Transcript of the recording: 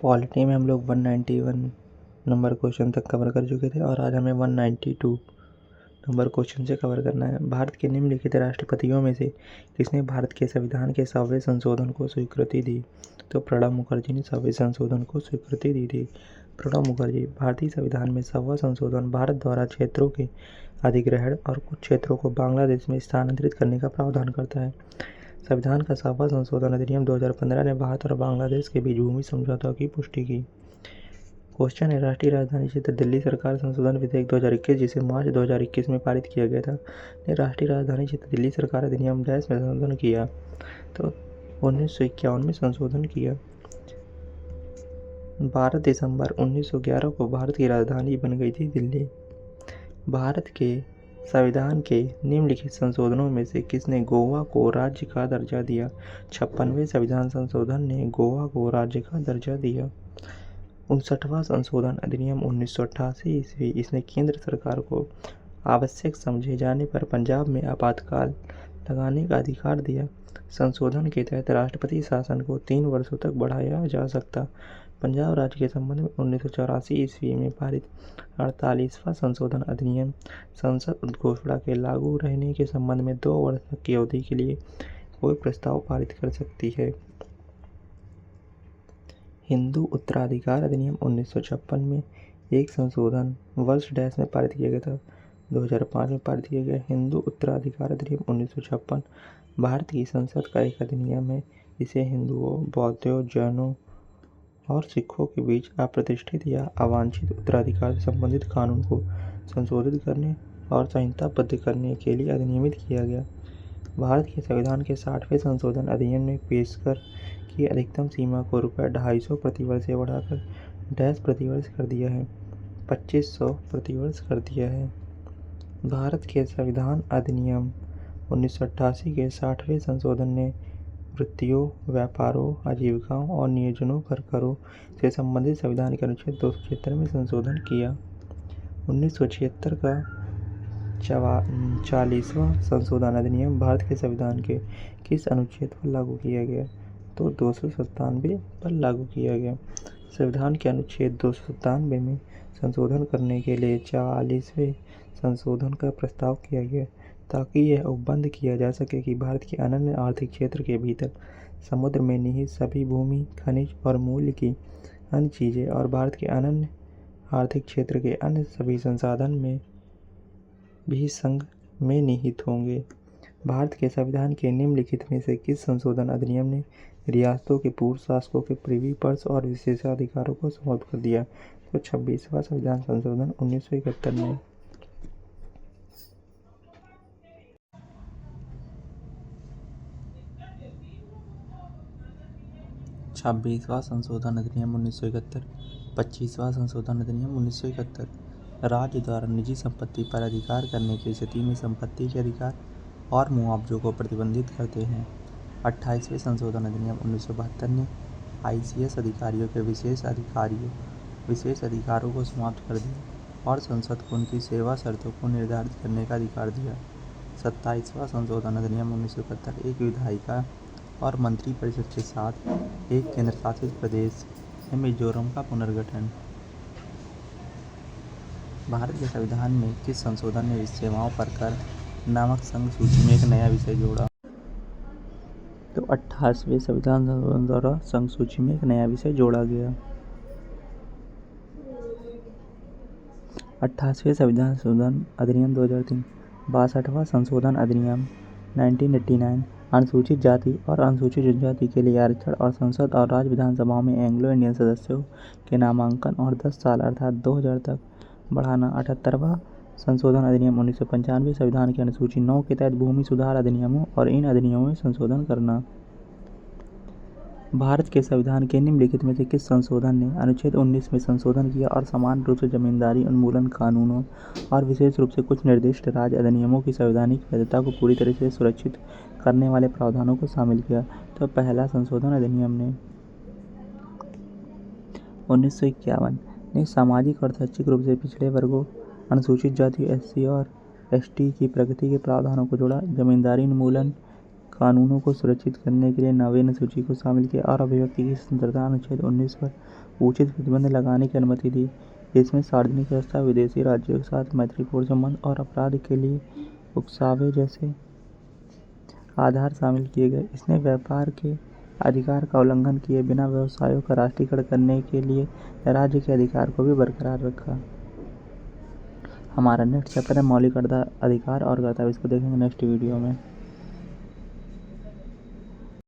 Polity में हम लोग 191 नंबर क्वेश्चन तक कवर कर चुके थे और आज हमें 192 नंबर क्वेश्चन से कवर करना है। भारत के निम्नलिखित राष्ट्रपतियों में से किसने भारत के संविधान के 100वें संशोधन को स्वीकृति दी? तो प्रणब मुखर्जी ने 100वें संशोधन को स्वीकृति दी थी। प्रणब मुखर्जी। भारतीय संविधान में 100वां संशोधन भारत द्वारा क्षेत्रों के अधिग्रहण और कुछ क्षेत्रों को बांग्लादेश में स्थानांतरित करने का प्रावधान करता है। संविधान का 7वां संशोधन अधिनियम 2015 ने भारत और बांग्लादेश के बीच भूमि समझौता की पुष्टि की। क्वेश्चन है, राष्ट्रीय राजधानी क्षेत्र दिल्ली सरकार संशोधन विधेयक 2021 जिसे मार्च 2021 में पारित किया गया था, ने राष्ट्रीय राजधानी क्षेत्र दिल्ली सरकार अधिनियम डैश में संशोधन किया। तो 1951 में संशोधन किया। 12 दिसंबर 1911 को भारत की राजधानी बन गई थी दिल्ली। भारत के संविधान के निम्नलिखित संशोधनों में से किसने गोवा को राज्य का दर्जा दिया? 56वें संविधान संशोधन ने गोवा को राज्य का दर्जा दिया। 59वां संशोधन अधिनियम 1988 ईस्वी, इसने केंद्र सरकार को आवश्यक समझे जाने पर पंजाब में आपातकाल लगाने का अधिकार दिया। संशोधन के तहत राष्ट्रपति शासन को 3 वर्षों तक बढ़ाया जा सकता। पंजाब राज्य के संबंध में 1984 ईस्वी में पारित 48वां संशोधन अधिनियम संसद उद्घोषणा के लागू रहने के संबंध में 2 वर्ष तक की अवधि के लिए कोई प्रस्ताव पारित कर सकती है। हिंदू उत्तराधिकार अधिनियम 1956 में एक संशोधन वर्ष डैश में पारित किया गया था। 2005 में पारित किया गया। हिंदू उत्तराधिकार अधिनियम 1956 भारत की संसद का एक अधिनियम है। इसे हिंदुओं, बौद्धों, जैनों और सिखों के बीच अप्रतिष्ठित या अवांछित उत्तराधिकार से संबंधित कानून को संशोधित करने और संहिताबद्ध करने के लिए अधिनियमित किया गया। भारत के संविधान के 60वें संशोधन अधिनियम ने पेशकर की अधिकतम सीमा को ₹250 प्रतिवर्ष से बढ़ाकर डैश प्रतिवर्ष कर दिया है, 2500 प्रतिवर्ष कर दिया है। भारत के संविधान अधिनियम 1988 के 60वें संशोधन ने वृत्तियों, व्यापारों, आजीविकाओं और नियोजनों पर करों से संबंधित संविधान के अनुच्छेद 276 में संशोधन किया। 1976 का 40वां संशोधन अधिनियम भारत के संविधान के किस अनुच्छेद पर लागू किया गया? तो 297 पर लागू किया गया। संविधान के अनुच्छेद 297 में संशोधन करने के लिए 44वें संशोधन का प्रस्ताव किया गया ताकि यह उपबंध किया जा सके कि भारत के अनन्य आर्थिक क्षेत्र के भीतर समुद्र में निहित सभी भूमि, खनिज और मूल्य की अन्य चीज़ें और भारत के अनन्य आर्थिक क्षेत्र के अन्य सभी संसाधन में भी संघ में निहित होंगे। भारत के संविधान के निम्नलिखित में से किस संशोधन अधिनियम ने रियासतों के पूर्व शासकों के प्रिवी पर्स और विशेषाधिकारों को समाप्त कर दिया? तो 26वां संविधान संशोधन 1971 में। 26वां संशोधन अधिनियम 1971। 25वां संशोधन अधिनियम 1971 राज्य द्वारा निजी संपत्ति पर अधिकार करने की स्थिति में संपत्ति के अधिकार और मुआवजों को प्रतिबंधित करते हैं। 28वें संशोधन अधिनियम 1972 ने ICS अधिकारियों के विशेष अधिकारों को समाप्त कर दिया और संसद को उनकी सेवा शर्तों को निर्धारित करने का अधिकार दिया। 27वां संशोधन अधिनियम 1971 एक विधायिका और मंत्री परिषद के साथ एक केंद्र शासित प्रदेश है मिजोरम का पुनर्गठन। भारत के संविधान में किस संशोधन ने सेवाओं पर कर नामक संघ सूची में एक नया विषय जोड़ा? तो 28वें संविधान संशोधन द्वारा संघ सूची में एक नया विषय जोड़ा गया। 28वें संविधान संशोधन अधिनियम 2003। 62वां संशोधन अधिनियम 1989 अनुसूचित जाति और अनुसूचित जनजाति के लिए आरक्षण और संसद और राज्य विधानसभाओं में एंग्लो इंडियन सदस्यों के नामांकन और 10 साल अर्थात 2000 तक बढ़ाना। 78वां संशोधन अधिनियम 1995 संविधान की अनुसूची 9 के तहत भूमि सुधार अधिनियमों और इन अधिनियमों में संशोधन करना। भारत के संविधान के निम्नलिखित में से किस संशोधन ने अनुच्छेद 19 में संशोधन किया और समान रूप से जमींदारी उन्मूलन कानूनों और विशेष रूप से कुछ निर्दिष्ट राज्य अधिनियमों की संवैधानिक वैधता को पूरी तरह से सुरक्षित करने वाले प्रावधानों को शामिल किया? तो पहला संशोधन अधिनियम ने 1951 ने सामाजिक और शैक्षिक रूप से पिछड़े वर्गों, अनुसूचित जाति SC और ST की प्रगति के प्रावधानों को जोड़ा। जमींदारी उन्मूलन कानूनों को सुरक्षित करने के लिए नवीन सूची को शामिल किया और अभिव्यक्ति की स्वतंत्रता अनुच्छेद 19 पर उचित प्रतिबंध लगाने की अनुमति दी। इसमें सार्वजनिक व्यवस्था, विदेशी राज्यों के साथ मैत्रीपूर्ण संबंध और अपराध के लिए उकसावे जैसे आधार शामिल किए गए। इसने व्यापार के अधिकार का उल्लंघन किए बिना व्यवसायों का राष्ट्रीयकरण करने के लिए राज्य के अधिकार को भी बरकरार रखा। हमारा नेक्स्ट चैप्टर है मौलिक अधिकार और कर्तव्य। इसको देखेंगे नेक्स्ट वीडियो में।